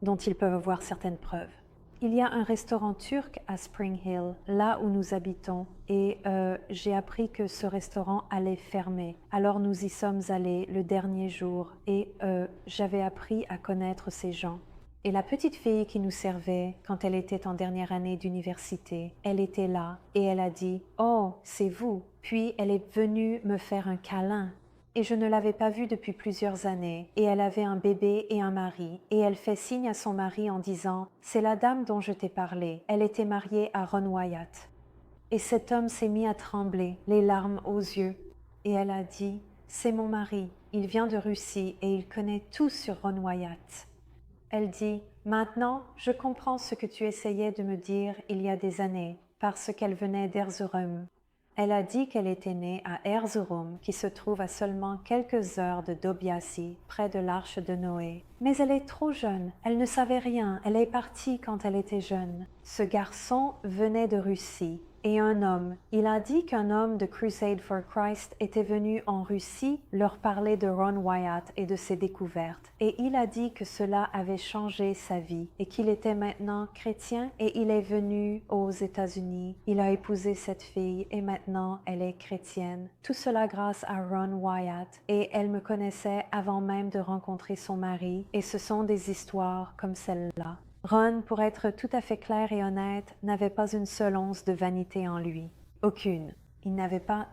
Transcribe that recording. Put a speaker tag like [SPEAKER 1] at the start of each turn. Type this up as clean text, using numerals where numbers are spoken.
[SPEAKER 1] dont ils peuvent avoir certaines preuves. Il y a un restaurant turc à Spring Hill, là où nous habitons, et j'ai appris que ce restaurant allait fermer. Alors nous y sommes allés le dernier jour et j'avais appris à connaître ces gens. Et la petite fille qui nous servait quand elle était en dernière année d'université, elle était là et elle a dit « Oh, c'est vous !» Puis elle est venue me faire un câlin. Et je ne l'avais pas vue depuis plusieurs années, et elle avait un bébé et un mari, et elle fait signe à son mari en disant « C'est la dame dont je t'ai parlé, elle était mariée à Ron Wyatt. » Et cet homme s'est mis à trembler, les larmes aux yeux, et elle a dit « C'est mon mari, il vient de Russie et il connaît tout sur Ron Wyatt. » Elle dit « Maintenant, je comprends ce que tu essayais de me dire il y a des années, parce qu'elle venait d'Erzurum. » Elle a dit qu'elle était née à Erzurum, qui se trouve à seulement quelques heures de Dobiasi, près de l'Arche de Noé. Mais elle est trop jeune, elle ne savait rien, elle est partie quand elle était jeune. Ce garçon venait de Russie. Et un homme, il a dit qu'un homme de Crusade for Christ était venu en Russie leur parler de Ron Wyatt et de ses découvertes. Et il a dit que cela avait changé sa vie et qu'il était maintenant chrétien et il est venu aux États-Unis. Il a épousé cette fille et maintenant elle est chrétienne. Tout cela grâce à Ron Wyatt et elle me connaissait avant même de rencontrer son mari et ce sont des histoires comme celle-là. Ron, pour être tout à fait clair et honnête, n'avait pas une seule once de vanité en lui. Aucune. Il n'avait pas